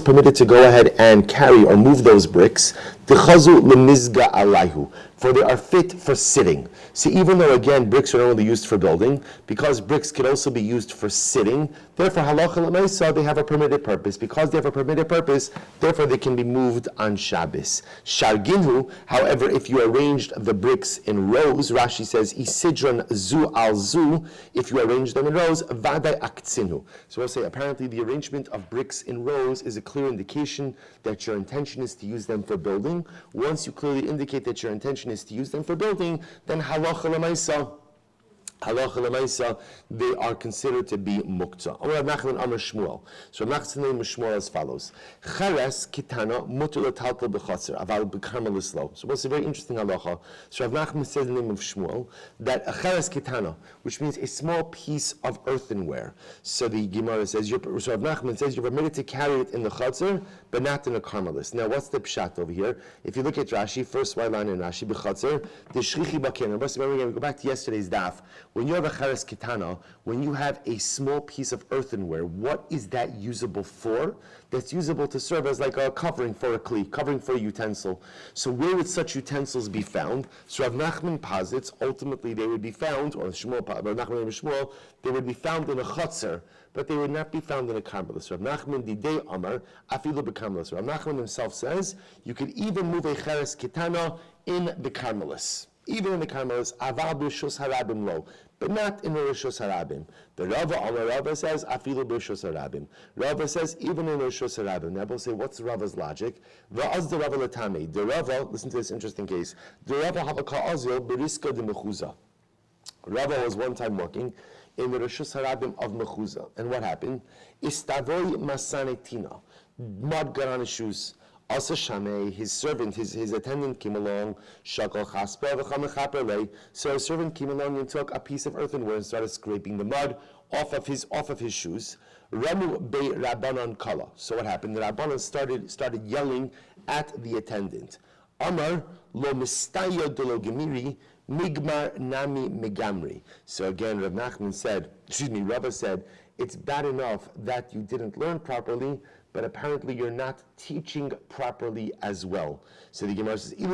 permitted to go ahead and carry or move those bricks, T'chazu lemizga alayhu, for they are fit for sitting. See, even though again bricks are only used for building, because bricks can also be used for sitting, therefore halacha l'maisa, they have a permitted purpose. Because they have a permitted purpose, therefore they can be moved on Shabbos. Sharginhu, however, if you arranged the bricks in rows, Rashi says isidron zu al zu, if you arrange them in rows, vadai aktzinu. So we'll say apparently the arrangement of bricks in rows is a clear indication that your intention is to use them for building. Once you clearly indicate that your intention is to use them for building, then halacha l'maisa, they are considered to be muktzah. Rav Nachman Amar Shmuel. So Rav Nachman's name is Shmuel as follows: Cheres kitana mutar l'taltal b'chatzer aval b'karmelis lo. So what's a very interesting halacha? So Rav Nachman says in the name of Shmuel that a cheres kitana, which means a small piece of earthenware. So the Gemara says, so Rav Nachman says you're permitted to carry it in the chatzer, but not in a karmelis. Now what's the pshat over here? If you look at Rashi, first white line in Rashi, b'chatzer, the shchichi bakin. Remember, we go back to yesterday's daf. When you have a cheres kitana, when you have a small piece of earthenware, what is that usable for? That's usable to serve as like a covering for a kli, covering for a utensil. So where would such utensils be found? So Rav Nachman posits, ultimately they would be found, or Rav Nachman and Shmuel, they would be found in a chutzner, but they would not be found in a karmelis. Rav Nachman didei amar afilu b'karmelis. Rav Nachman himself says you could even move a cheres kitana in the karmelis. Even in the karmelis, aval b'rishus harabim lo, but not in the rishus harabim. The Rava says afilu b'rishus harabim. Rava says even in the rishus harabim. Now we'll say, what's Rava's logic? Va'az the Rava l'tamei. The Rava, listen to this interesting case. The Rava have a ka'azil b'riska de mechuza. Rava was one time walking in the rishus harabim of mechuza, and what happened? Istavoi masanetina. Mud got on his shoes. Asa Shamei, his servant, his attendant came along, Shakal Chaspa, V'chamechaperlei. So a servant came along and took a piece of earthenware and started scraping the mud off of his shoes. Ramu be Rabbanan Kala. So what happened? The Rabbanan started yelling at the attendant. Amar lo mistaya dolo gemiri migmar nami megamri. So again, Rava said, it's bad enough that you didn't learn properly, but apparently you're not teaching properly as well. So the Gemara says, if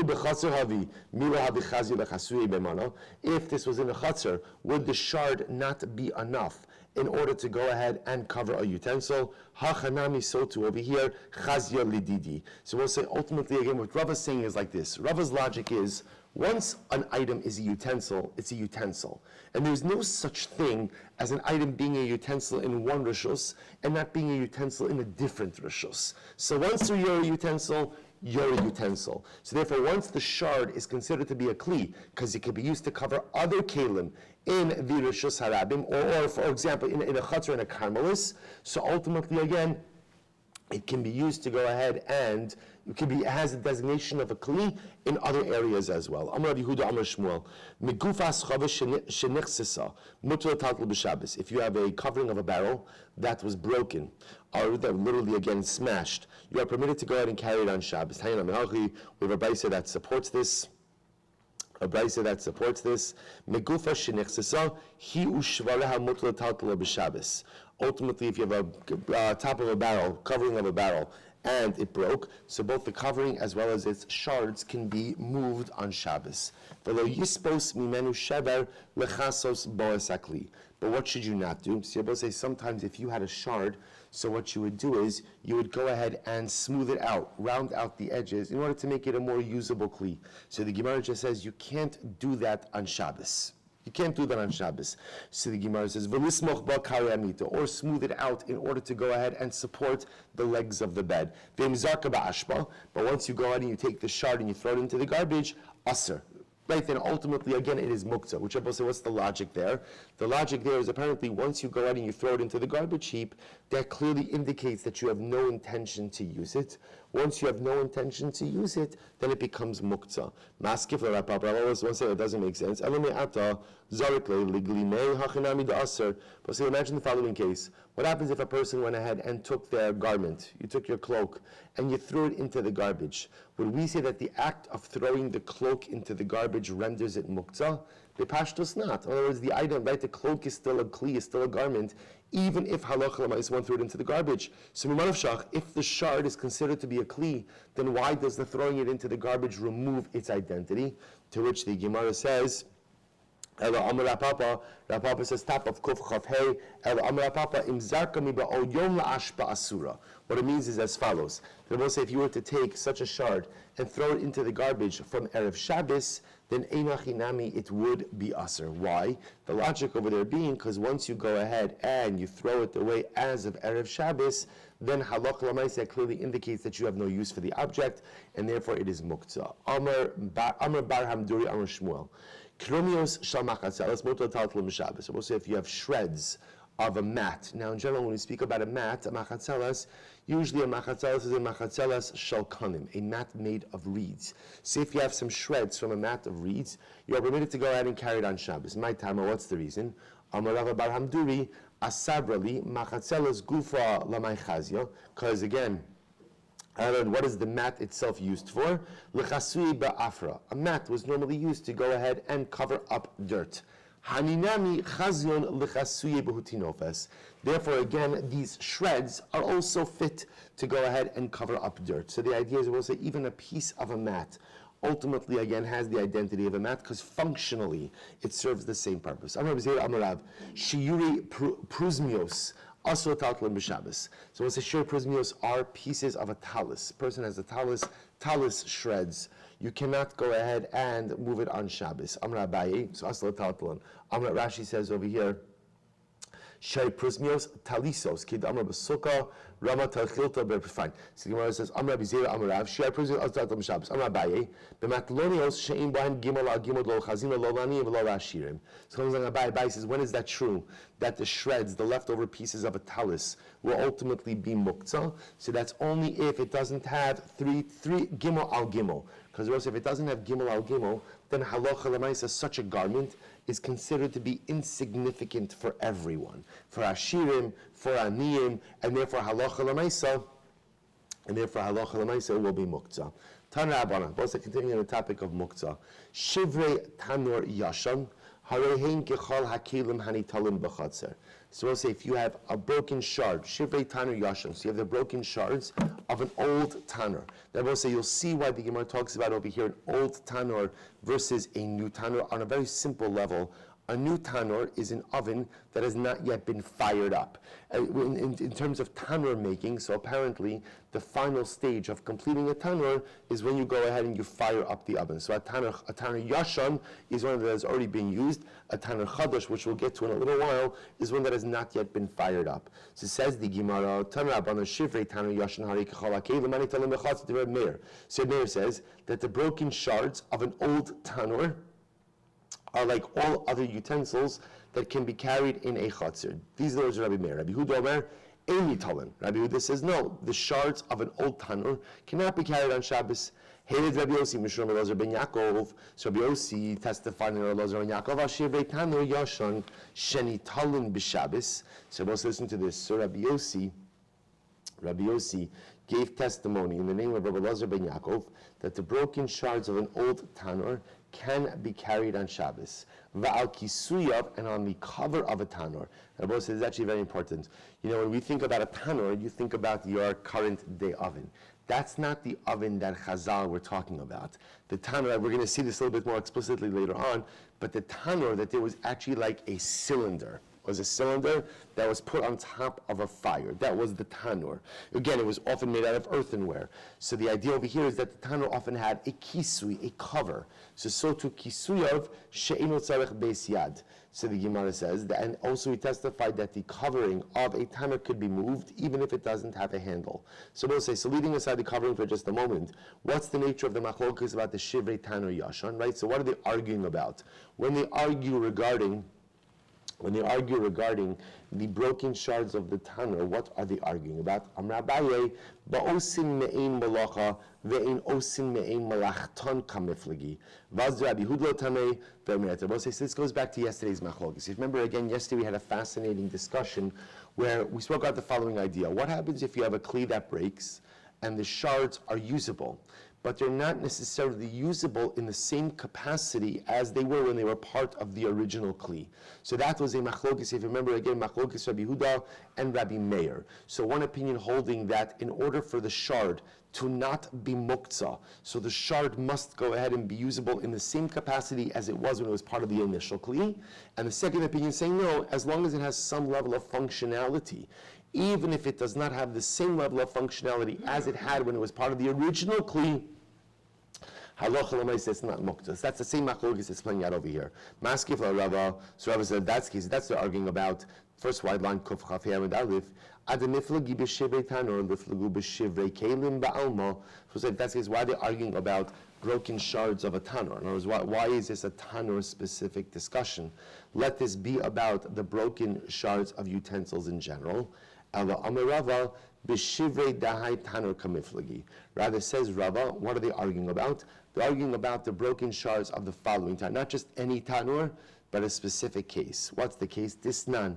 this was in a chatzar, would the shard not be enough in order to go ahead and cover a utensil? Hachanami, so too over here, chazya lididi. So we'll say ultimately again what Rava's saying is like this. Rava's logic is, once an item is a utensil, it's a utensil. And there's no such thing as an item being a utensil in one rishus and not being a utensil in a different rishus. So once you're a utensil, you're a utensil. So therefore, once the shard is considered to be a kli, because it can be used to cover other kalim in the rishus harabim, or for example, in a chatzar and a karmelis, so ultimately again, it can be used to go ahead and it has a designation of a kli in other areas as well. Amar Yehuda Amar Shmuel, Megufas chava shenichsisa mutar taltal b'Shabbos. If you have a covering of a barrel that was broken, or that literally again smashed, you are permitted to go ahead and carry it on Shabbos. We have a brayso that supports this. Megufa shenichsisa hi ushvareha mutar taltal b'Shabbos. Ultimately, if you have a top of a barrel, covering of a barrel, and it broke, so both the covering as well as its shards can be moved on Shabbos. But what should you not do? So you're say sometimes if you had a shard, so what you would do is you would go ahead and smooth it out, round out the edges in order to make it a more usable kli. So the Gemara just says you can't do that on Shabbos. You can't do that on Shabbos. So the Gemara says, or smooth it out in order to go ahead and support the legs of the bed. But once you go ahead and you take the shard and you throw it into the garbage, aser. Right, then ultimately, again, it is muktzah. Which I will say, what's the logic there? The logic there is apparently once you go out and you throw it into the garbage heap, that clearly indicates that you have no intention to use it. Once you have no intention to use it, then it becomes muktzah. Maskif l'rapap, I always want to say that doesn't make sense. But so imagine the following case. What happens if a person went ahead and took their garment, you took your cloak, and you threw it into the garbage? Would we say that the act of throwing the cloak into the garbage renders it muktzah? The pashtus not. In other words, the item, right, the cloak is still a kli, is still a garment, even if halacha l'maisa one threw it into the garbage. So if the shard is considered to be a kli, then why does the throwing it into the garbage remove its identity? To which the Gemara says, Rapapa says, top of kuf chaf hey, Rapapa imzarka miba o yom la'ashpa asura. What it means is as follows. They will say if you were to take such a shard and throw it into the garbage from Erev Shabbos, then einachinami, it would be asur. Why? The logic over there being, because once you go ahead and you throw it away as of Erev Shabbos, then halach l'maisa clearly indicates that you have no use for the object, and therefore it is muktzah. Amar bar hamduri amar Shmuel. Kromios shal machatzelas motor taltel m'Shabbos. So we'll say if you have shreds of a mat. Now in general, when we speak about a mat, a machatzelas, usually a machatzelas is a machatzelas shal kanim, a mat made of reeds. So if you have some shreds from a mat of reeds, you are permitted to go ahead and carry it on Shabbos. My tama, what's the reason? Amar Rava bar hamduri asabrali machatzelas gufa lamay chazia, because again, what is the mat itself used for? L'chasui ba'afra. A mat was normally used to go ahead and cover up dirt. Haninami chazion l'chasui b'hutinofes. Therefore, again, these shreds are also fit to go ahead and cover up dirt. So the idea is, we'll say, even a piece of a mat ultimately, again, has the identity of a mat because functionally it serves the same purpose. Amar B'Zeir Amarav, Shiuri Pruzmios. Also taltlin b'Shabbos. So we'll say shir prismios are pieces of a talus. Person has a talus shreds. You cannot go ahead and move it on Shabbos. Amra Abaye, so asla taltlin. Amra Rashi says over here, shir prismios talisos, kid amra b'sukkah, rama talchilta fine. So the Gemara says, Amra B'Zeir Amarav, shir prismios also taltlin b'Shabbos. Amra Abaye, b'matlonios she'im b'han gimel al gimel lo chazina lo lani v'lo rashirim. So Abaye says, when is that true? That the shreds, the leftover pieces of a talus, will ultimately be muktzah. So that's only if it doesn't have three gimel al gimel. Because if it doesn't have gimel al gimel, then halacha l'maisa, such a garment is considered to be insignificant for everyone, for ashirim, for aniyim, and therefore halacha l'maisa, will be muktzah. Tana Abana, both continuing on the topic of muktzah. Shivrei tanur yashan. So we'll say if you have a broken shard, shivrei tanur yashan, so you have the broken shards of an old tanur. Then we'll say you'll see why the Gemara talks about over here an old tanur versus a new tanur on a very simple level. A new tanur is an oven that has not yet been fired up. In terms of tanur making, so apparently the final stage of completing a tanur is when you go ahead and you fire up the oven. So a tanur yashan is one that has already been used. A tanur chadash, which we'll get to in a little while, is one that has not yet been fired up. So says the Gemara, tanur abana shivrei tanur yashan hari kechol hakei l'mani talim b'chatz to Reb Meir. So Meir says that the broken shards of an old tanur are like all other utensils that can be carried in a chatzir. These are the words of Rabbi Meir. Rabbi Huda Omer, Eini Talin. Rabbi Huda says, no, the shards of an old tanur cannot be carried on Shabbos. Hated Rabbi Yossi, Mishram Elazar ben Yaakov. So Rabbi Yossi testified in Elazar ben Yaakov, Ashirvei tanur yashan sheni talin b'Shabbos. So let's listen to this. So Rabbi Yossi gave testimony in the name of Rabbi Elazar ben Yaakov that the broken shards of an old tanur can be carried on Shabbos. Va'al kisuyav, and on the cover of a tanur. Rabbi says it's actually very important. You know, when we think about a tanur, you think about your current day oven. That's not the oven that Chazal were talking about. The tanur, we're going to see this a little bit more explicitly later on, but the tanur, that there was actually like a cylinder. Was a cylinder that was put on top of a fire. That was the tanur. Again, it was often made out of earthenware. So the idea over here is that the tanur often had a kisui, a cover. So to kisuyav she'ino tzarech beis yad. So the Gemara says, and also he testified that the covering of a tanur could be moved even if it doesn't have a handle. So we'll say, so leaving aside the covering for just a moment, what's the nature of the machlokas about the shivrei tanur yashan, right? So what are they arguing about? When they argue regarding the broken shards of the tanur, what are they arguing about? Amra Abaye, ba'osin me'ein malacha ve'ein osin me'ein malachton kamiflagi. Vaz Rabbi Hudlo tamei ve'mereta. Well, so this goes back to yesterday's machlokes. If you remember again, yesterday we had a fascinating discussion where we spoke about the following idea. What happens if you have a kli that breaks and the shards are usable, but they're not necessarily usable in the same capacity as they were when they were part of the original kli. So that was a machlokes, if you remember again, machlokes Rabbi Yehuda and Rabbi Meir. So one opinion holding that in order for the shard to not be muktzah, so the shard must go ahead and be usable in the same capacity as it was when it was part of the initial kli. And the second opinion saying no, as long as it has some level of functionality, even if it does not have the same level of functionality as it had when it was part of the original kli, halacha l'maaseh it's not muktzah. That's the same machlokes that's playing out over here. Maskif Rava, so Rava said that's the case. That's what they're arguing about. First wide line, Kuf Chaf Hamid Aleph. Adaniflagi b'shivrei tanor, liflagu b'shivrei kelim ba'alma. So that's the case. Why they're arguing about broken shards of a tanor? In other words, why is this a tanor-specific discussion? Let this be about the broken shards of utensils in general. Ela Amar Rava b'shivrei dahai tanor kamiflagi. Rather says Rava, what are they arguing about? They're arguing about the broken shards of the following tanor, not just any tanor, but a specific case. What's the case? Disnan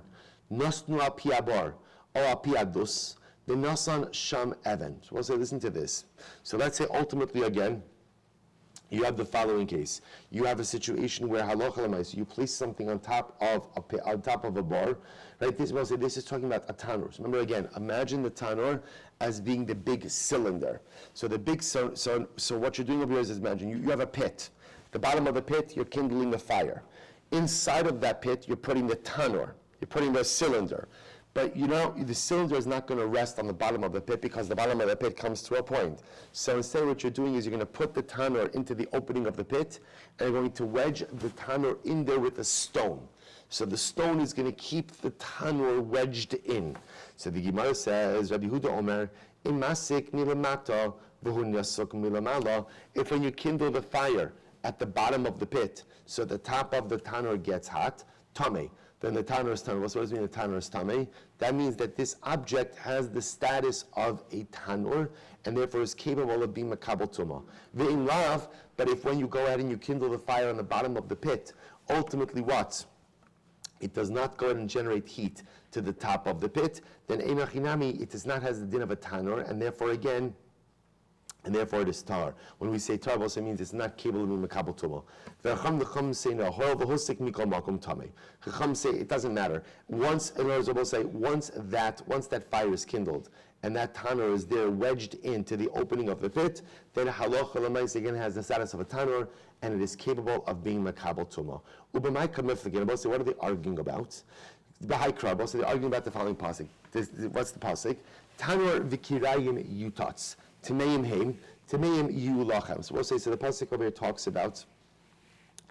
nosnu al piabar or al piadus the nasan sham even. So we'll say, listen to this. So let's say ultimately again, you have the following case. You have a situation where halacha l'maaseh, you place something on top of a bar, right? This is talking about a tanur. So remember again, imagine the tanur as being the big cylinder. So the big so what you're doing over here is imagine you have a pit. The bottom of the pit, you're kindling a fire. Inside of that pit, you're putting the tanur. You're putting the cylinder. But you know, the cylinder is not going to rest on the bottom of the pit because the bottom of the pit comes to a point. So instead what you're doing is you're going to put the tanur into the opening of the pit and you're going to wedge the tanur in there with a stone. So the stone is going to keep the tanur wedged in. So the Gemara says, Rabbi Yehuda Omer, Imasik milamata v'hu nyasuk milamala. If when you kindle the fire at the bottom of the pit, so the top of the tanur gets hot, tameh. Then the tanur is tameh. What does it mean the tanur is tameh? That means that this object has the status of a tanur and therefore is capable of being makabel tumah. Ve'im lav, but if when you go ahead and you kindle the fire on the bottom of the pit, ultimately what? It does not go ahead and generate heat to the top of the pit, then einachinami, it does not have the din of a tanur, and therefore again, it is tar. When we say tar, it also means it's not capable of being makabel tumah. The Chacham say no. Chacham say it doesn't matter. Once, in other words, we'll say once that fire is kindled and that tanur is there wedged into the opening of the pit, then halacha l'maaseh again has the status of a tanur and it is capable of being makabel tumah. Ubamai kamifligin. We'll say what are they arguing about? Bahai krab. We'll say they're arguing about the following pasuk. What's the pasuk? Tanur v'kirayim yutats. Tameim heim, tameim yu lachem. So we'll say, so the pasuk over here talks about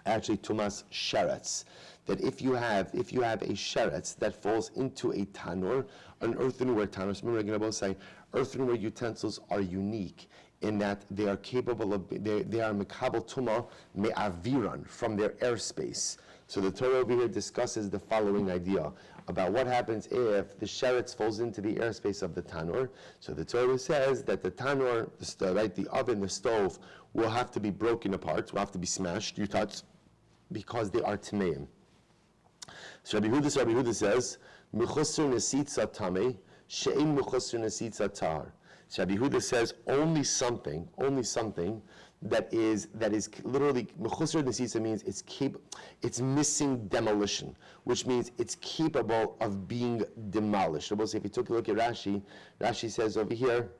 actually tumas sheretz. That if you have a sheretz that falls into a tanur, an earthenware tanur. So remember, again, I will say, earthenware utensils are unique in that they are capable of, they are makabel tumah me'aviran, from their airspace. So the Torah over here discusses the following idea about what happens if the sheretz falls into the airspace of the tanur. So the Torah says that the tanur, the oven, the stove, will have to be broken apart, will have to be smashed, yutats, because they are tameim. So Rabbi Yehuda says, Mechusr nesitza tameh, she'en mechusr nesitza tar. So Rabbi Yehuda says only something that is literally mechusar nesitza means it's missing demolition, which means it's capable of being demolished. So if you took a look at Rashi says over here,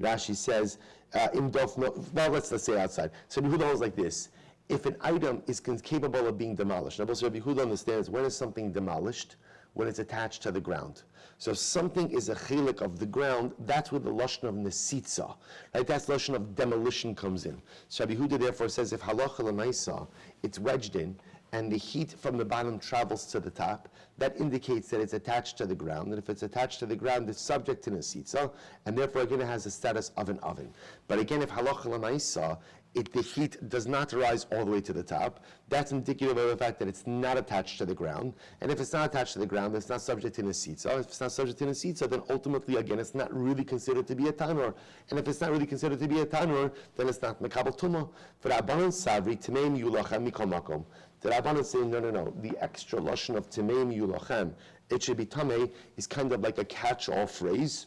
Rashi says let's say outside. So Rabbi Yehuda holds like this: if an item is capable of being demolished. Now, Rabbi Yehuda understands when is something demolished? When it's attached to the ground. So if something is a chilik of the ground, that's where the lashon of nesitza, right? That's the lashon of demolition comes in. So Rabbi Yehuda therefore says if halacha l'maaseh, it's wedged in, and the heat from the bottom travels to the top, that indicates that it's attached to the ground. And if it's attached to the ground, it's subject to nesitza, and therefore again it has the status of an oven. But again, if halacha l'maaseh, the heat does not rise all the way to the top, that's indicative of the fact that it's not attached to the ground. And if it's not attached to the ground, it's not subject to nesitza. If it's not subject to nesitza, then ultimately, again, it's not really considered to be a tanur. And if it's not really considered to be a tanur, then it's not makabel tumah. For Rabbanan savri, tameim yulachem mikol makom. The Rabbanan saying, no. The extra lashon of tameim yulachem, it should be tameh, is kind of like a catch-all phrase.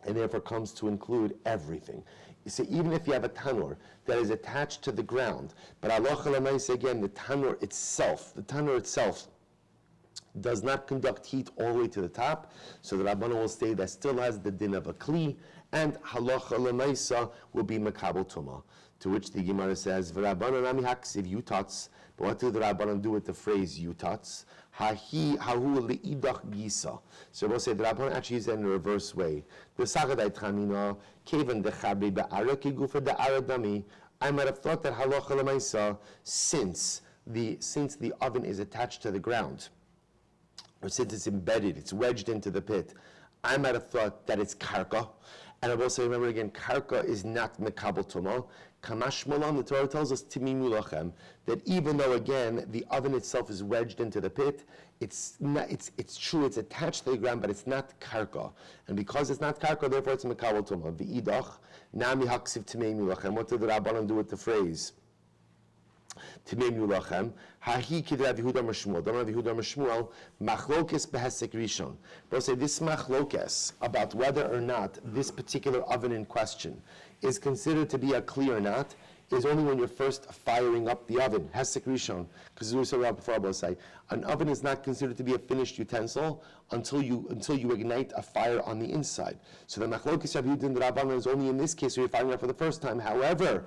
and therefore comes to include everything. You see, even if you have a tanur that is attached to the ground, but halacha l'maaseh again, the tanur itself does not conduct heat all the way to the top, so the Rabbanan will say that still has the din of a kli, and halacha l'maaseh will be makabel tumah. To which the Gemara says, "V'Rabbanan ami haksiv yutatz." But what do the Rabbanan do with the phrase yutatz? Hahu leidach gisa. So we'll say the Rabbanan actually use that in a reverse way. The sagadai tramina kevan dechabri be'ara kigufa de'ara dami. I might have thought that halacha l'maaseh, since the oven is attached to the ground, or since it's embedded, it's wedged into the pit, I might have thought that it's karka. And I will say, remember again, karka is not mekabel tumah. Kamash Malan, the Torah tells us timimu lachem, that even though again the oven itself is wedged into the pit, it's true, it's attached to the ground, but it's not karka. And because it's not karka, therefore it's mekabel tumah. V'idach nami haksiv timimu lachem. What did the Rabbanan do with the phrase? Timeimu lachem, hahi kidei Rav Yehuda Mashmuel. Don't Rav Yehuda Mashmuel, machlokes behesek rishon. They'll say this machlokes about whether or not this particular oven in question is considered to be a kli or not is only when you're first firing up the oven. Hesek rishon, because as we said before, I will say, an oven is not considered to be a finished utensil until you ignite a fire on the inside. So the machlokes Rav Yehuda and the Rabbanan is only in this case where you're firing up for the first time. However,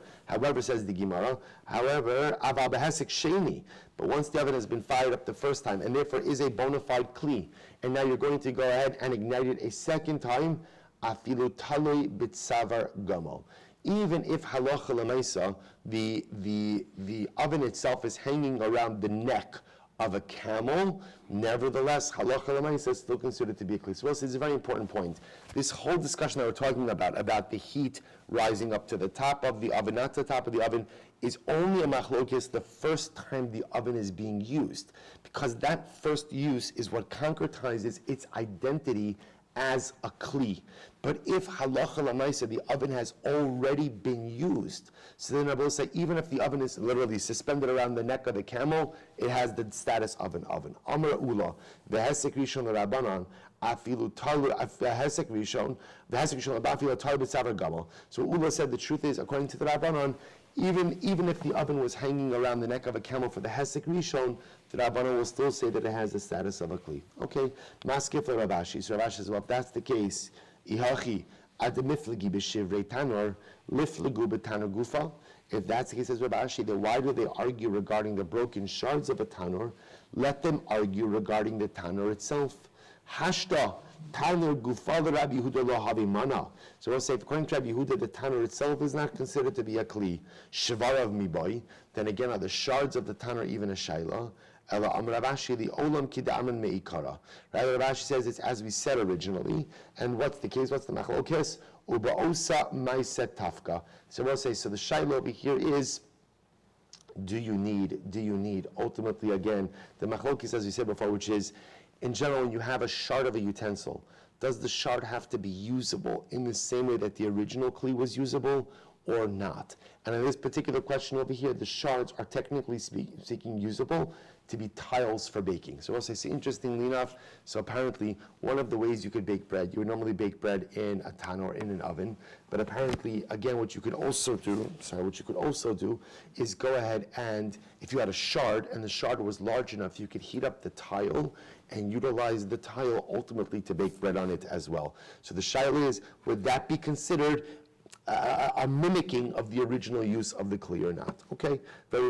says the Gemara, aval behesek sheni. But once the oven has been fired up the first time and therefore is a bona fide kli, and now you're going to go ahead and ignite it a second time, afilu taloi bitzavar gamo. Even if halacha l'maaseh, the oven itself is hanging around the neck of a camel, nevertheless, halacha l'maaseh is still considered to be a kli. So this is a very important point. This whole discussion that we're talking about the heat rising up to the top of the oven, not to the top of the oven, is only a machlokes the first time the oven is being used. Because that first use is what concretizes its identity as a kli. But if halacha l'maaseh, the oven has already been used, so then I will say, even if the oven is literally suspended around the neck of the camel, it has the status of an oven. Amar ula, v'hesek rishon l'Rabbanan, afilu talu, v'hesek rishon afilu talu b'tzavar gamo. So Ula said the truth is, according to the Rabbanan, even if the oven was hanging around the neck of a camel for the hesek rishon, the Rabbanan will still say that it has the status of a kli. Okay, maskif Rav Ashi. So Rav Ashi says, well, if that's the case, ihachi ademiflegi b'shivrei tanor liflegu b'tanor gufa. If that's the case, says Rav Ashi, then why do they argue regarding the broken shards of a tanor? Let them argue regarding the tanor itself. Hashta tanor gufa l'Rabbi Yehuda lo havi mana. So we'll say, according to Rabbi Yehuda, the tanor itself is not considered to be a kli. Shvarav miboy. Then again, are the shards of the tanor even a shaila? Ela Amar Rav Ashi, the olam kida'aman meikara. Right? Rav Ashi says it's as we said originally. And what's the case? What's the machlokes? Uba'osa maiset tafka. So we'll say, so the shaila over here is, do you need ultimately again the machlokes as we said before, which is, in general, when you have a shard of a utensil, does the shard have to be usable in the same way that the original kli was usable or not? And in this particular question over here, the shards are technically speaking usable to be tiles for baking. So also, see, interestingly enough, so apparently one of the ways you could bake bread, you would normally bake bread in a tan or in an oven, but apparently, again, what you could also do is go ahead and, if you had a shard and the shard was large enough, you could heat up the tile and utilize the tile ultimately to bake bread on it as well. So the shaila is, would that be considered a mimicking of the original use of the kli or not? Okay. Rabbi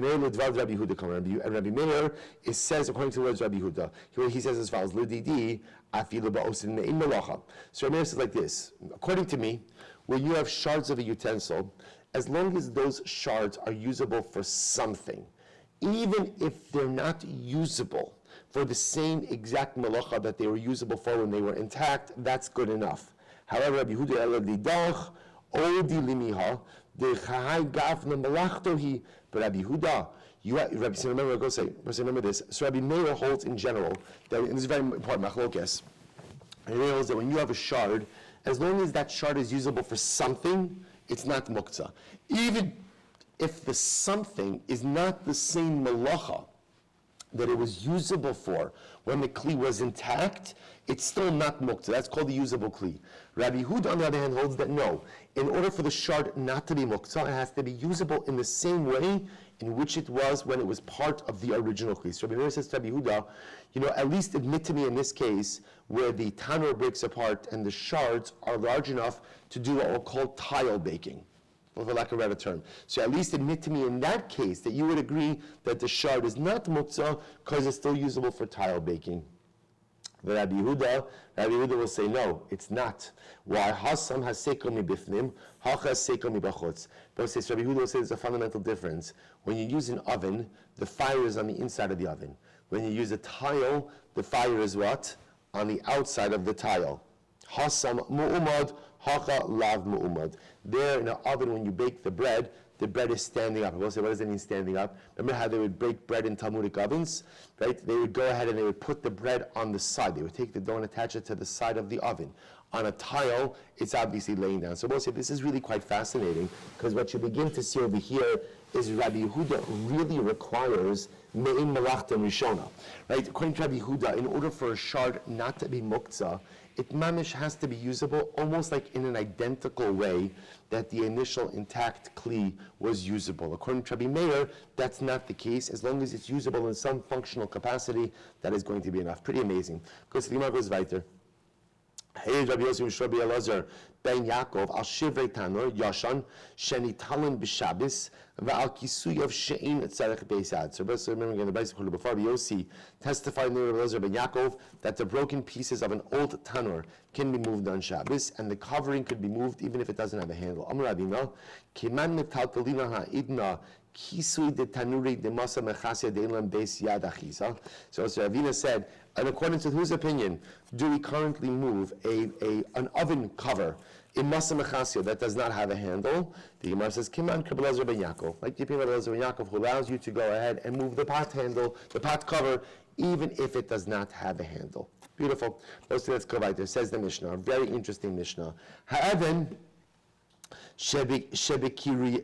Meir, it says, according to the words of Rabbi Yehuda, he says as follows: Lididi afilu ba'osin me'in melacha. So Rabbi Meir says like this: according to me, when you have shards of a utensil, as long as those shards are usable for something, even if they're not usable for the same exact melacha that they were usable for when they were intact, that's good enough. However, Rabbi Yehuda eladidach odi limiha de chahai gafna melachtohi. But Rabbi Yehuda, remember this. So Rabbi Meir holds in general that, and this is very important machlokes, and he holds that when you have a shard, as long as that shard is usable for something, it's not muktzah. Even if the something is not the same melacha that it was usable for when the kli was intact, it's still not muktzah. That's called the usable kli. Rabbi Yehuda, on the other hand, holds that no. In order for the shard not to be muktzah, it has to be usable in the same way in which it was when it was part of the original kli. So Rabbi Yehuda says to Rabbi Yehuda, at least admit to me in this case where the tanur breaks apart and the shards are large enough to do what we'll call tile baking, for lack of a better term. So at least admit to me in that case that you would agree that the shard is not muktzah because it's still usable for tile baking. But Rabbi Yehuda will say, no, it's not. Why? Hasam has seko mi bifnim, hacha seko mi bachutz. But Rabbi Yehuda will say there's a fundamental difference. When you use an oven, the fire is on the inside of the oven. When you use a tile, the fire is what? On the outside of the tile. Hasam mu'umad, hacha lav mu'umad. There in an oven, when you bake the bread is standing up. We'll say, what does it mean standing up? Remember how they would bake bread in Talmudic ovens? Right? They would go ahead and they would put the bread on the side. They would take the dough and attach it to the side of the oven. On a tile, it's obviously laying down. So we'll say this is really quite fascinating, because what you begin to see over here is Rabbi Yehuda really requires me'in melachta rishona. Right? According to Rabbi Yehuda, in order for a shard not to be muktzah, it mamish has to be usable almost like in an identical way that the initial intact kli was usable. According to Rabbi Meir, that's not the case. As long as it's usable in some functional capacity, that is going to be enough. Pretty amazing. Goes to the Gemara, goes weiter. Hey, Rabbi Yosef Rabbi Elazar ben Yaakov al shivrei tanur yashan shenitalim b'Shabbos v'al kisuyav she'in tzarech beisad. So remember again, the bicycle before Rabbi Yossi testified in the Rabbi Elazar ben Yaakov that the broken pieces of an old tanur can be moved on Shabbos, and the covering could be moved even if it doesn't have a handle. Amar Rabbeinu, kiman metaltalina ha'idna kisui de tanuri de masa mechasya de'elam beis yad achiza. So Ravina said, and according to whose opinion do we currently move an oven cover in masa mechasya that does not have a handle? The Gemara says, Kiman Kabbalah ben Yaakov, like the Rabbi ben Yaakov, who allows you to go ahead and move the pot handle, the pot cover, even if it does not have a handle. Beautiful. Let's go right there. Says the Mishnah, a very interesting Mishnah. Ha'even shebekiruya.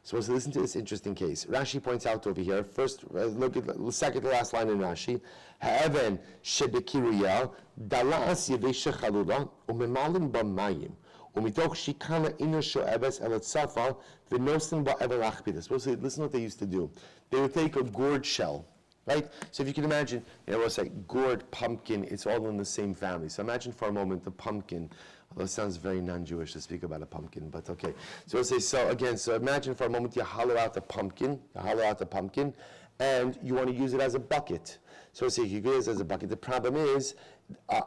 So let's listen to this interesting case. Rashi points out over here. First, look at the second to last line in Rashi. Ha'even shebekiruya dalas yevesha chalula umemalin b'mayim umitoch shikana ina sho'ebes elatzafa v'nosin ba'evel achpidus. Listen to what they used to do. They would take a gourd shell. Right? So if you can imagine, we'll say gourd, pumpkin, it's all in the same family. So imagine for a moment the pumpkin, although it sounds very non-Jewish to speak about a pumpkin, but okay. So we'll say, so imagine for a moment you hollow out the pumpkin, and you want to use it as a bucket. So we'll say you use it as a bucket. The problem is, you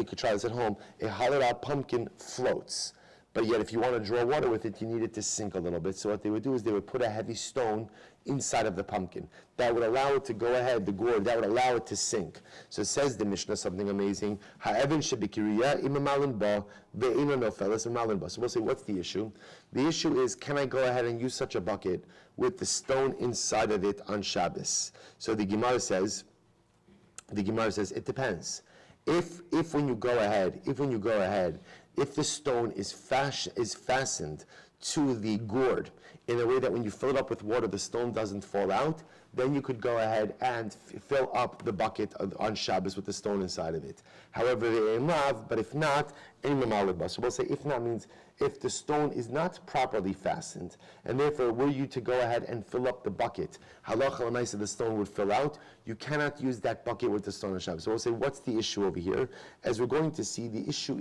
could try this at home, a hollowed out pumpkin floats. But yet, if you want to draw water with it, you need it to sink a little bit. So what they would do is they would put a heavy stone inside of the pumpkin. That would allow it to go ahead, the gourd, that would allow it to sink. So it says the Mishnah something amazing. Ha'even shebikiriya imamalin ba ve'ina nofeles imamalin ba. So we'll say, what's the issue? The issue is, can I go ahead and use such a bucket with the stone inside of it on Shabbos? So the Gemara says, it depends. If when you go ahead, if the stone is fastened to the gourd in a way that when you fill it up with water, the stone doesn't fall out, then you could go ahead and fill up the bucket on Shabbos with the stone inside of it. However, but if not, so we'll say if not means if the stone is not properly fastened, and therefore were you to go ahead and fill up the bucket, halacha l'maisa the stone would fill out, you cannot use that bucket with the stone on Shabbos. So we'll say, what's the issue over here? As we're going to see, the issue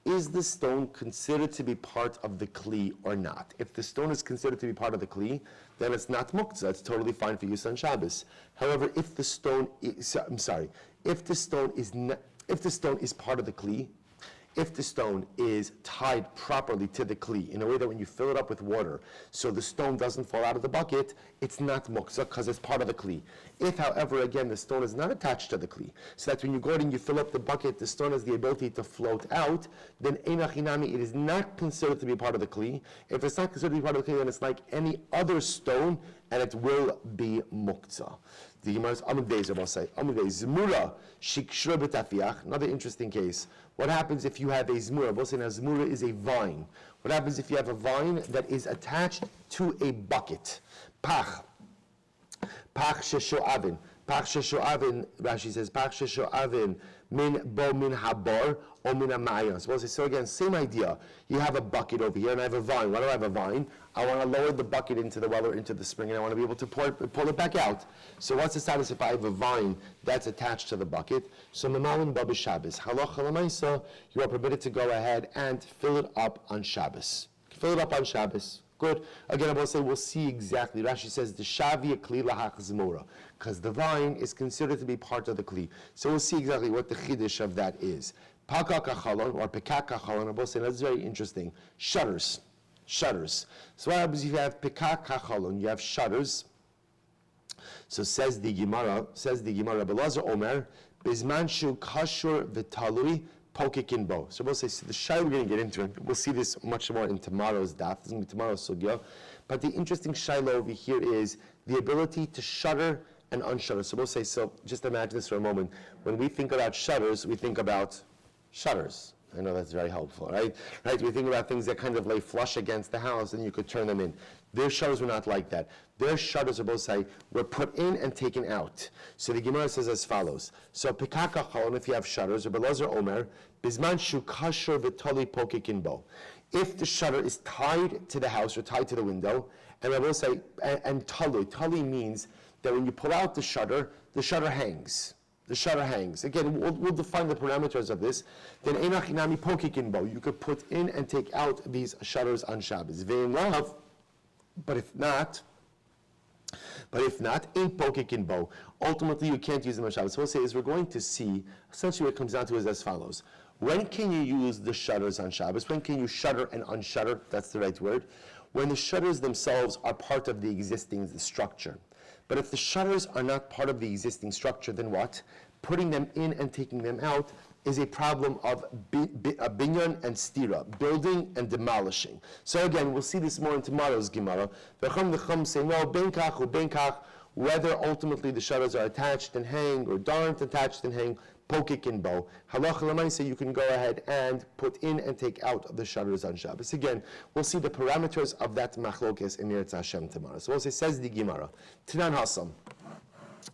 is the stone considered to be part of the kli or not? If the stone is considered to be part of the kli, then it's not muktzah. It's totally fine for use on Shabbos. However, if the stone is part of the kli, if the stone is tied properly to the kli in a way that when you fill it up with water, so the stone doesn't fall out of the bucket, it's not muktzah because it's part of the kli. If, however, again, the stone is not attached to the kli, so that when you go ahead and you fill up the bucket, the stone has the ability to float out, then einach hinami, it is not considered to be part of the kli. If it's not considered to be part of the kli, then it's like any other stone, and it will be muktzah. The Gemara is Amud Beis, I'll say. Amud Beis, Zmura, Shikshra b'tafiach. Another interesting case. What happens if you have a Zmura? We'll say now Zmura is a vine. What happens if you have a vine that is attached to a bucket? Pach. Pach shesho avin. Pach shesho avin, Rashi says, Pach shesho avin min bo min habor or min amayon. So again, same idea. You have a bucket over here and I have a vine. Why do I have a vine? I want to lower the bucket into the well or into the spring and I want to be able to pull it back out. So what's the status if I have a vine that's attached to the bucket? So Memalim Baba Shabbos. Halacha l'maisa, you are permitted to go ahead and fill it up on Shabbos. Fill it up on Shabbos. Good. Again, I will say we'll see exactly. Rashi says the shavia kli lahach zmora, because the vine is considered to be part of the kli. So we'll see exactly what the chiddush of that is. Paka kachalon or pekak kachalon. I will say that's very interesting. Shutters. So what happens if you have pekak kachalon? You have shutters. So says the Gemara. Belazar Omer bizman shu kashur v'talui. Pokikin bo. So we'll say, so the shayla we're going to get into it. We'll see this much more in tomorrow's daf. This is going to be tomorrow's sugya. But the interesting shayla over here is the ability to shutter and unshutter. So we'll say, so just imagine this for a moment. When we think about shutters, we think about shutters. I know that's very helpful, right? We think about things that kind of lay flush against the house and you could turn them in. Their shutters were not like that. Their shutters are both say were put in and taken out. So the Gemara says as follows. So pikaka chalon, if you have shutters, or belazar omer, bisman shu kasher v'tali pokikin bo. If the shutter is tied to the house or tied to the window, and I will say, and tali means that when you pull out the shutter hangs. The shutter hangs. Again, we'll define the parameters of this. Then enach inami pokikin bo. You could put in and take out these shutters on Shabbos. Vein love. But if not, in pokikin bo, ultimately you can't use them on Shabbos. So we'll say is we're going to see, essentially what it comes down to is as follows. When can you use the shutters on Shabbos? When can you shutter and unshutter? That's the right word. When the shutters themselves are part of the existing structure. But if the shutters are not part of the existing structure, then what? Putting them in and taking them out is a problem of binyan and stira, building and demolishing. So again, we'll see this more in tomorrow's Gemara. The Chum say, no, benkach or benkach, whether ultimately the shutters are attached and hang or aren't attached and hang, pokik and bow. Halacha l'maisa, you can go ahead and put in and take out the shutters on Shabbos. Again, we'll see the parameters of that machlokes in Eretz Hashem tomorrow. So we'll say, says the Gemara, Tinan Hasam.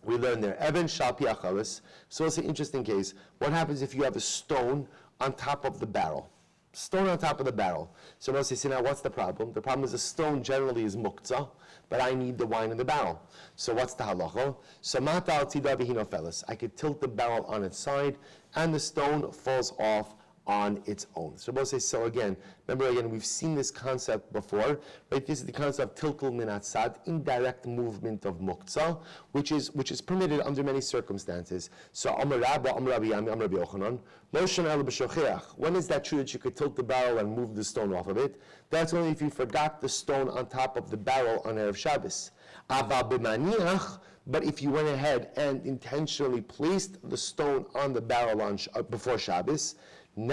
We learn there, Evan Shalpi Achalis. So it's an interesting case. What happens if you have a stone on top of the barrel? Stone on top of the barrel. So we'll say, now what's the problem? The problem is the stone generally is muktzah, but I need the wine in the barrel. So what's the halacha? So mata al tida v'hinofelis. I could tilt the barrel on its side, and the stone falls off on its own. So we'll say, so again, remember again, we've seen this concept before, right? This is the concept of tiltul min atzad, indirect movement of muktzah, which is permitted under many circumstances. So Amar Rabba, Amar Rabbi Yami, Amar Rabbi Yochanan, lo shana ela b'shocheach. When is that true that you could tilt the barrel and move the stone off of it? That's only if you forgot the stone on top of the barrel on Erev Shabbos. Ava b'maniach, but if you went ahead and intentionally placed the stone on the barrel on before Shabbos, the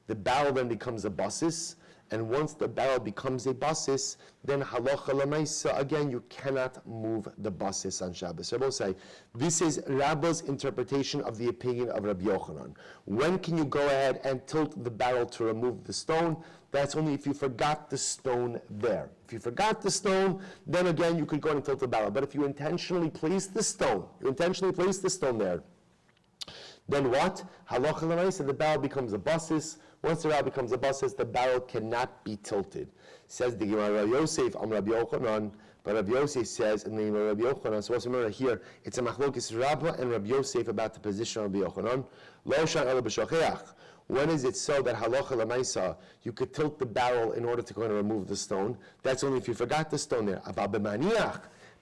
barrel then becomes a basis, and once the barrel becomes a basis, then halacha l'maisa, again, you cannot move the basis on Shabbos. So I will say, this is Rabba's interpretation of the opinion of Rabbi Yochanan. When can you go ahead and tilt the barrel to remove the stone? That's only if you forgot the stone there. If you forgot the stone, then again, you could go and tilt the barrel. But if you intentionally place the stone, there, then what? Halacha l'maisa, the barrel becomes a basis. Once the barrel becomes a basis, the barrel cannot be tilted. Says the Gemara, Rabbi Yosef, Rabbi Yochanan, but Rabbi Yosef says in the name of Rabbi Yochanan. So also remember here, it's a machlokes Rabbah and Rabbi Yosef about the position of Rabbi Yochanan. Lo shan ela b'shocheach. When is it so that halacha l'maisa, you could tilt the barrel in order to go and remove the stone? That's only if you forgot the stone there. But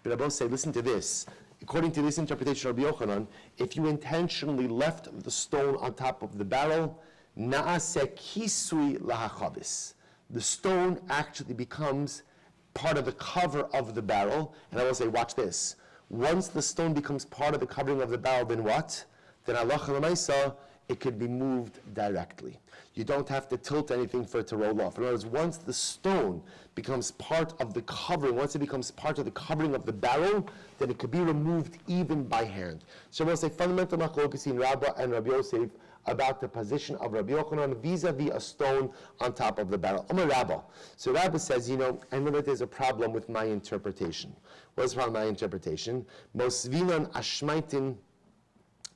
Rabbi say, listen to this. According to this interpretation of Rabbi Yochanan, if you intentionally left the stone on top of the barrel, na'aseh kisui lahachavis. The stone actually becomes part of the cover of the barrel. And I will say, watch this. Once the stone becomes part of the covering of the barrel, then what? Then halacha l'maisa, it could be moved directly. You don't have to tilt anything for it to roll off. In other words, once the stone becomes part of the covering, once it becomes part of the covering of the barrel, then it could be removed even by hand. So we'll say fundamental machlokes in Rabbah and Rabbi Yosef about the position of Rabbi Yochanan vis-a-vis a stone on top of the barrel. Amar Rabba. So Rabba says, I know that there's a problem with my interpretation. What's the problem with my interpretation? Mosvinan ashmaitin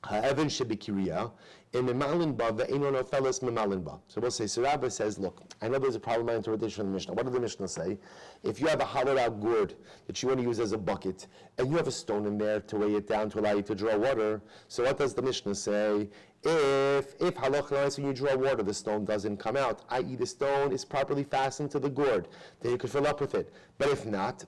ha'evan shebikiriya memalin ba ve'enon ofeles memalin ba. So we'll say, so Rabbi says, look, I know there's a problem with my interpretation of the Mishnah. What did the Mishnah say? If you have a hollowed out gourd that you want to use as a bucket, and you have a stone in there to weigh it down to allow you to draw water, so what does the Mishnah say? If halach when you draw water, the stone doesn't come out, i.e. the stone is properly fastened to the gourd, then you could fill up with it. But if not,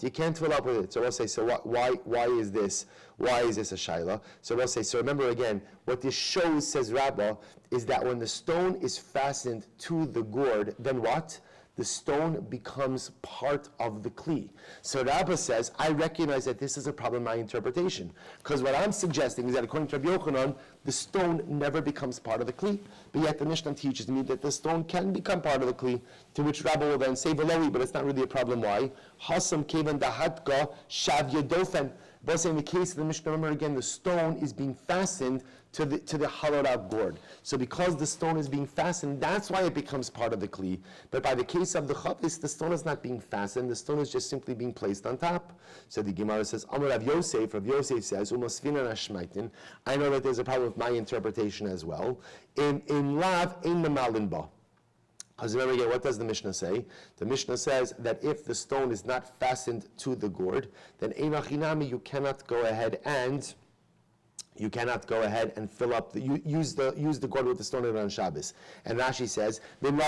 you can't fill up with it. So we'll say, so why is this? Why is this a shaila? So we'll say, so remember again, what this shows, says Rabbah, is that when the stone is fastened to the gourd, then what? The stone becomes part of the kli. So Rabbah says, I recognize that this is a problem in my interpretation. Because what I'm suggesting is that according to Rabbi Yochanan, the stone never becomes part of the kli. But yet the Mishnah teaches me that the stone can become part of the kli, to which Rabbah will then say, Veloi, but it's not really a problem. Why? Hasam kevan dahatka shav yadofen. But in the case of the Mishnah, remember again, the stone is being fastened to the hollowed out gourd. So because the stone is being fastened, that's why it becomes part of the kli. But by the case of the chavis, the stone is not being fastened, the stone is just simply being placed on top. So the Gemara says, Amar Rav Yosef says, Umosfinan ashmaitin, I know that there's a problem with my interpretation as well. In lav, ein memalin ba. Because remember again, what does the Mishnah say? The Mishnah says that if the stone is not fastened to the gourd, then einachinami, you cannot go ahead and fill up use the gourd with the stone in on Shabbos. And Rashi says, and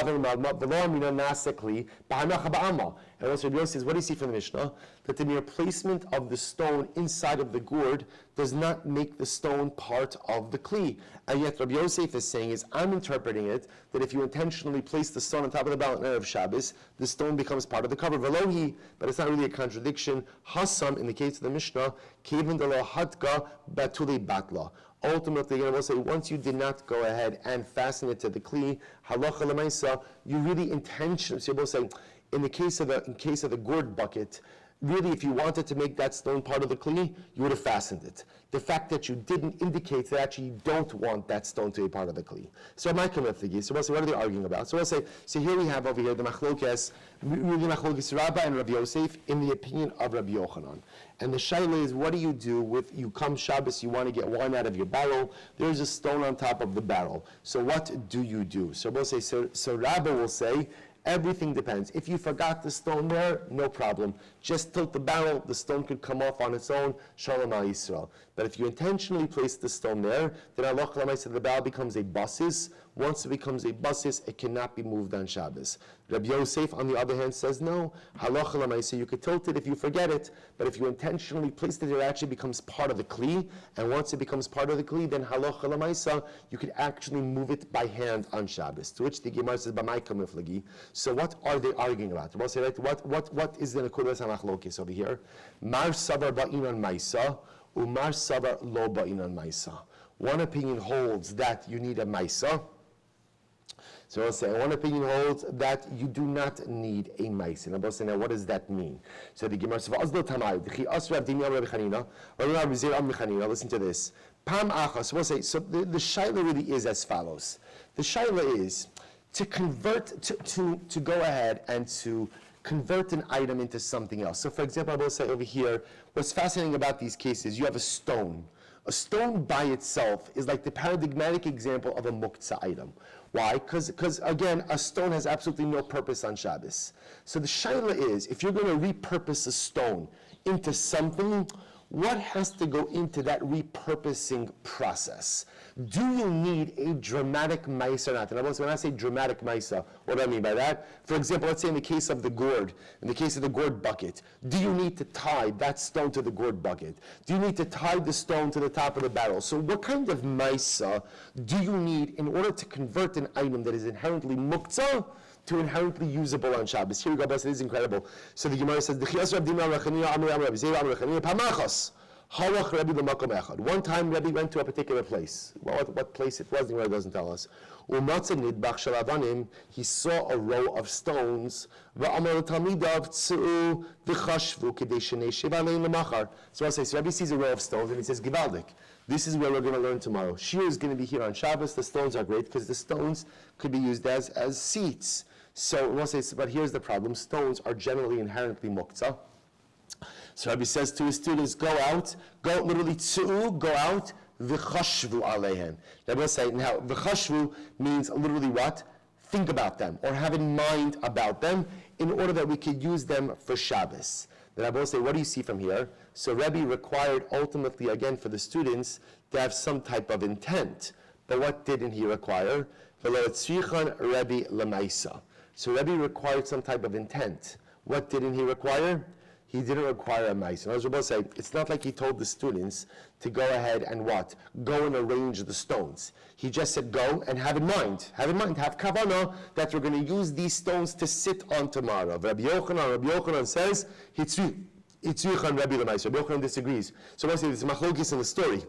also Rabbi Yosef says, what do you see from the Mishnah? That the mere placement of the stone inside of the gourd does not make the stone part of the kli. And yet Rabbi Yosef is saying, I'm interpreting it, that if you intentionally place the stone on top of the barrel of Shabbos, the stone becomes part of the cover. Velohi, but it's not really a contradiction. Hasam, in the case of the Mishnah, kevin de lo hatka batuli batla. Ultimately, I will say, once you did not go ahead and fasten it to the kli, halacha lemaisa, you really intentionally, so you will say, in the case of the gourd bucket, really, if you wanted to make that stone part of the kli, you would have fastened it. The fact that you didn't indicates that actually you don't want that stone to be part of the kli. So I might come with the so we'll say, what are they arguing about? So we'll say, so here we have over here the machlokes, Rabbah and Rabbi Yosef in the opinion of Rabbi Yochanan. And the shaila is, what do you do with, you come Shabbos, you want to get wine out of your barrel, there's a stone on top of the barrel. So what do you do? So we'll say, so Rabbah will say, everything depends. If you forgot the stone there, no problem. Just tilt the barrel, the stone could come off on its own, Shalom al Yisrael. But if you intentionally place the stone there, then Allah said the barrel becomes a basis. Once it becomes a basis, it cannot be moved on Shabbos. Rabbi Yosef, on the other hand, says no. Halacha l'maisa, you could tilt it if you forget it, but if you intentionally place it, it actually becomes part of the kli. And once it becomes part of the kli, then halacha l'maisa, you could actually move it by hand on Shabbos. To which the Gemara says, "B'may kamiflagi." So what are they arguing about? We'll say, right, what is the nekudas hamachlokes over here? Mar savar ba'inan maisa, umar savar lo ba'inan maisa. One opinion holds that you need a maisa. So I'll say, one opinion holds that you do not need a maisa. And I'll say, now what does that mean? So the Gemara says, listen to this. Pam achas, we'll say, so the shaila really is as follows. The shaila is to convert, to go ahead and to convert an item into something else. So for example, I will say over here, what's fascinating about these cases, you have a stone. A stone by itself is like the paradigmatic example of a muktzah item. Why? Because again, a stone has absolutely no purpose on Shabbos. So the shaila is, if you're going to repurpose a stone into something, what has to go into that repurposing process? Do you need a dramatic maisa or not? And when I say dramatic maisa, what do I mean by that? For example, let's say in the case of the gourd, in the case of the gourd bucket, do you need to tie that stone to the gourd bucket? Do you need to tie the stone to the top of the barrel? So what kind of maisa do you need in order to convert an item that is inherently muktzah to inherently usable on Shabbos? Here we go, this is incredible. So the Gemara says, one time Rebbe went to a particular place. Well, what place it was, the Gemara doesn't tell us. He saw a row of stones. So I say, so Rebbe sees a row of stones and he says, Givaldik. This is where we're going to learn tomorrow. Shir is going to be here on Shabbos. The stones are great because the stones could be used as seats. So we'll say, but here's the problem. Stones are generally inherently muktzah. So Rabbi says to his students, go out, literally tzu'u, go out, v'chashvu alehen. Now we'll say, now v'chashvu means literally what? Think about them, or have in mind about them, in order that we could use them for Shabbos. Then I will say, what do you see from here? So Rebbe required ultimately, again, for the students to have some type of intent. But what didn't he require? Rebbe lemaisa. So Rebbe required some type of intent. What didn't he require? He didn't require a maisa. As Rebbe say, it's not like he told the students to go ahead and what? Go and arrange the stones. He just said go and have in mind, have kavanah that we're going to use these stones to sit on tomorrow. Rabbi Yochanan says, Hitzrichan Rabbi Lemaisa. Rabbi Yochanan disagrees. So we'll say there's machlokes in the story.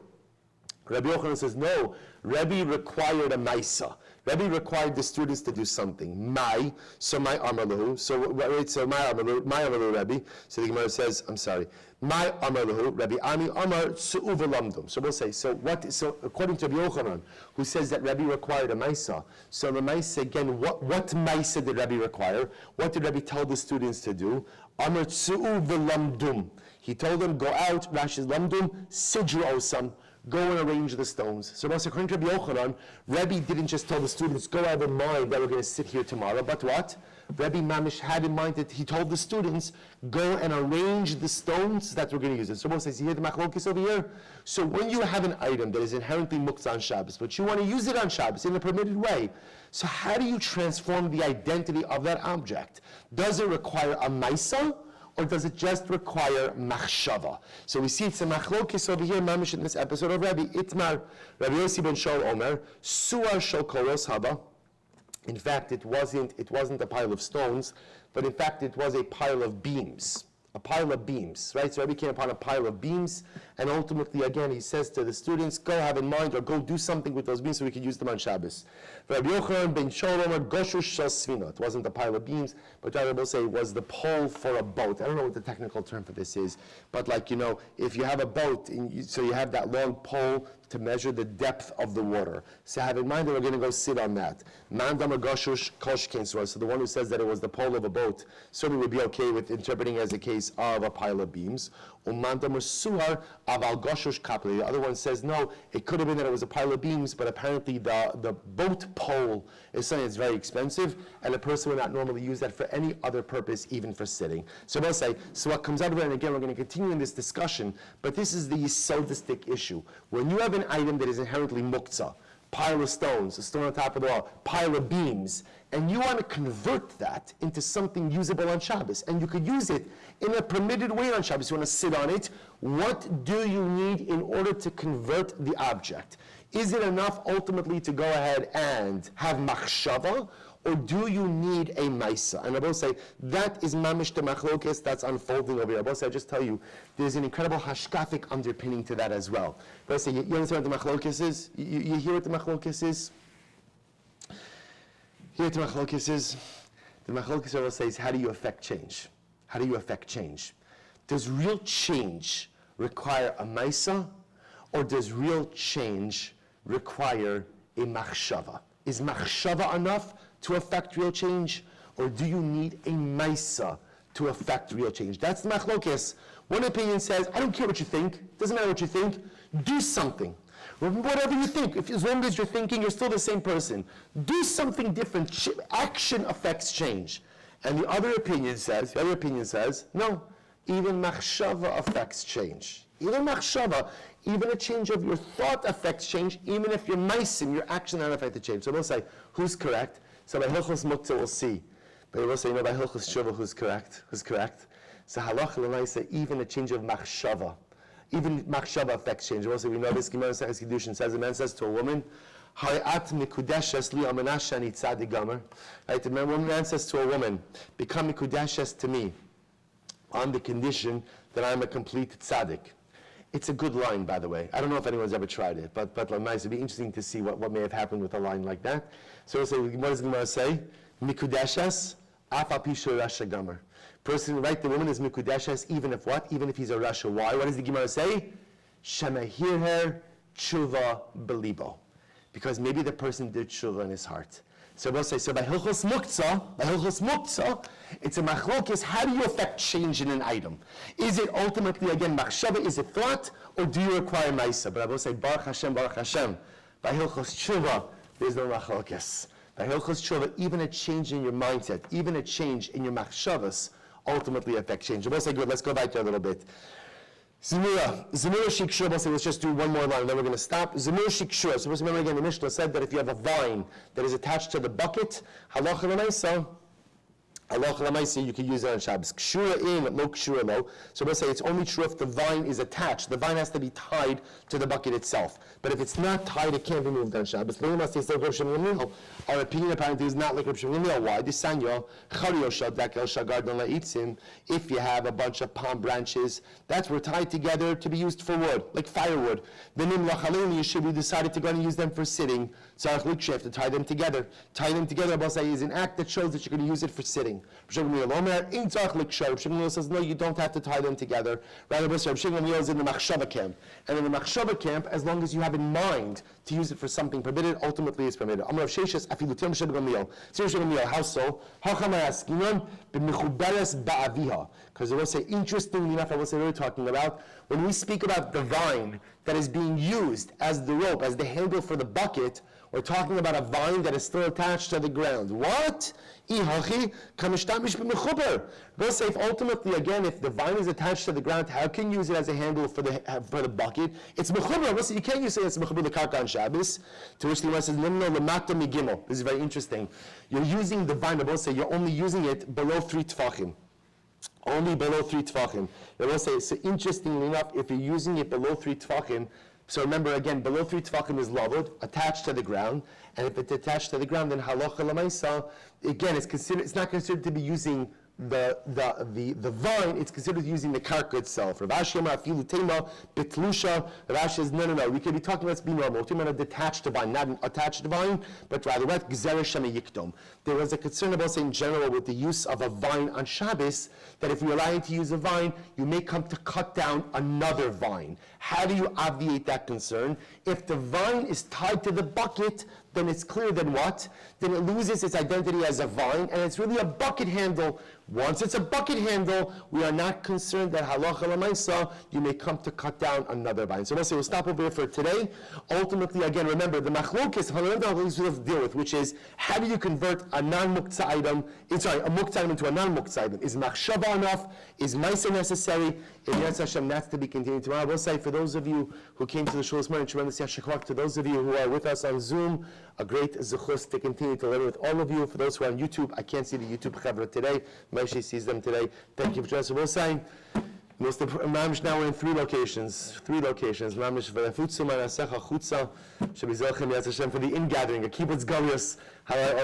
Rabbi Yochanan says, no, Rabbi required a maisa. Rabbi required the students to do something. My amalahu. So my amalahu Rabbi. So the Gemara says, I'm sorry. My amalahu Rabbi Ami Amar Su'u v'lamdum. So we'll say, so according to Rabbi Yochanan, who says that Rabbi required a maisa. So the maisa again, what maisa did Rabbi require? What did Rabbi tell the students to do? Amar Su'u v'lamdum. He told them, go out, Rashi's lamdum, sidru osam. Go and arrange the stones. So according to Rabbi Yochanan, Rabbi didn't just tell the students, go have in mind that we're going to sit here tomorrow, but what? Rabbi Mamish had in mind that he told the students, go and arrange the stones that we're going to use. And so says, you hear the machlokes over here? So when you have an item that is inherently muktzah on Shabbos, but you want to use it on Shabbos in a permitted way, so how do you transform the identity of that object? Does it require a maisa? Or does it just require machshava? So we see it's a machlokes over here, mamish, in this episode of Rabbi Itmar, Rabbi Yossi ben Shaul Omer, suar shel koros haba. In fact, it wasn't a pile of stones, but in fact it was a pile of beams. A pile of beams, right? So Rabbi came upon a pile of beams, and ultimately, again, he says to the students, go have in mind, or go do something with those beams so we can use them on Shabbos. Rabbi Yochanan ben Shaul Omer, goshush shel svina. It wasn't a pile of beams, but Rabbi will say it was the pole for a boat. I don't know what the technical term for this is, but like, if you have a boat, so you have that long pole to measure the depth of the water. So have in mind that we're going to go sit on that. Mandam goshush koshkin. So the one who says that it was the pole of a boat certainly would be okay with interpreting as a case of a pile of beams. Umandam suhar aval goshush kapli. The other one says no, it could have been that it was a pile of beams, but apparently the boat pole is something that's very expensive, and a person would not normally use that for any other purpose, even for sitting. So we'll say, so what comes out of it, and again we're going to continue in this discussion, but this is the yisodistic issue. When you have an item that is inherently muktzah, pile of stones, a stone on top of the wall, pile of beams, and you want to convert that into something usable on Shabbos, and you could use it in a permitted way on Shabbos, you want to sit on it, what do you need in order to convert the object? Is it enough ultimately to go ahead and have machshava, or do you need a maisa? And I will say, that is mamish the machlokes that's unfolding over here. I will say, I just tell you, there's an incredible hashkafic underpinning to that as well. I will say, you understand what the machlokes is? You hear what the machlokes is? Hear what the machlokes is? The machlokes, I will say, is how do you affect change? How do you affect change? Does real change require a maisa, or does real change require a machshava? Is machshava enough to affect real change, or do you need a maisa to affect real change? That's the machlokes. One opinion says, I don't care what you think, doesn't matter what you think, do something. Whatever you think, as long as you're thinking, you're still the same person. Do something different. Action affects change. And the other opinion says, no, even machshava affects change. Even machshava, even a change of your thought affects change, even if your maisim, your action, don't affect the change. So we'll say, who's correct? So by Hilchos Muktzah we'll see. But we'll say, by Hilchos Shuvah, who's correct? Who's correct? So halacha l'maisa, even a change of machshava, even machshava affects change. We'll say, we know this, Gemara Seches Kiddushin says, a man says to a woman, Hayat mikudeshes li amanasha ani tzadik gomer. Right, the man says to a woman, become mikudeshes to me, on the condition that I'm a complete tzaddik. It's a good line, by the way. I don't know if anyone's ever tried it, but it'd be interesting to see what may have happened with a line like that. So we'll say, what does the Gemara say? Mikudeshes, afa pishu rasha gomer. Person, right, the woman is mikudeshes, even if what? Even if he's a rasha. Why? What does the Gemara say? Shemahirher tshuva belibo. Because maybe the person did tshuva in his heart. So we'll say, so by Hilchos Muktzah, it's a machlokes. How do you affect change in an item? Is it ultimately, again, machshava, is it thought, or do you require maisa? But I will say, Baruch Hashem. By Hilchos Tshuva, there's no machlokes. By Hilchos Tshuva, even a change in your mindset, even a change in your machshavas, ultimately affect change. We'll say, good, let's go back there a little bit. Zemira Shikshur, let's just do one more line, and then we're going to stop. Zemira Shikshur, so remember again, the Mishnah said that if you have a vine that is attached to the bucket, halacha l'maisa, you can use it on Shabbos. Kshura in, lo kshura lo. So we'll say it's only true if the vine is attached. The vine has to be tied to the bucket itself. But if it's not tied, it can't be moved on Shabbos. Our opinion apparently is not like Rav Shimon Gamliel. Why? If you have a bunch of palm branches that were tied together to be used for wood, like firewood, then we decided to go and use them for sitting. So you have to tie them together. Tie them together, is an act that shows that you're going to use it for sitting. Rav Shimon Gamliel says, no, you don't have to tie them together. Rather, Rav Shimon Gamliel is in the machshava camp. And in the machshava camp, as long as you have in mind to use it for something permitted, ultimately it's permitted. Amar Rav Sheshes, afilutim Rav Shimon Gamliel. Rav Shimon Gamliel, how so? Because I will say, interestingly enough, I will say what we're talking about. When we speak about the vine that is being used as the rope, as the handle for the bucket, we're talking about a vine that is still attached to the ground. What? We'll say, if ultimately, again, if the vine is attached to the ground, how can you use it as a handle for the bucket? It's mechuber. We'll say, you can't use it as mechuber the karka on Shabbos. To which the Gemara says, no, lemata migimel. This is very interesting. You're using the vine, but we'll say you're only using it below 3 tefachim. Only below 3 tefachim. I will say, so interestingly enough, if you're using it below 3 tefachim, so remember again, below 3 tefachim is lavud, attached to the ground, and if it's attached to the ground, then halacha l'maisa, again, it's not considered to be using the vine, it's considered using the karka itself. Rav Ashi Amar afilu tema betlusha. Rav Ashi says, no. We can be talking, let's be normal. We're talking about a detached vine, not an attached vine, but rather what? Gzera shema yikdom. There was a concern about saying in general with the use of a vine on Shabbos, that if you allow you to use a vine, you may come to cut down another vine. How do you obviate that concern? If the vine is tied to the bucket, then it's clear, then what? Then it loses its identity as a vine, and it's really a bucket handle. Once it's a bucket handle, we are not concerned that halacha l'maisa, you may come to cut down another vine. So we'll stop over here for today. Ultimately, again, remember, the machlokes, we have to deal with, which is, how do you convert a non-muktzah item, a muktzah item into a non-muktzah item? Is machshava enough? Is maisa necessary? In Yetz Hashem, that's to be continued tomorrow. I will say, for those of you who came to the shul this morning, tremendous yashikvak. To those of you who are with us on Zoom, a great zechus to continue to learn with all of you. For those who are on YouTube, I can't see the YouTube chavra today. Moshe sees them today. Thank you for joining us. We'll say, Mamish now we're in 3 locations. Mamish v'lefutzu ma'nasecha chutza, shebizolchem Yetz Hashem for the ingathering, a kibbutz galius.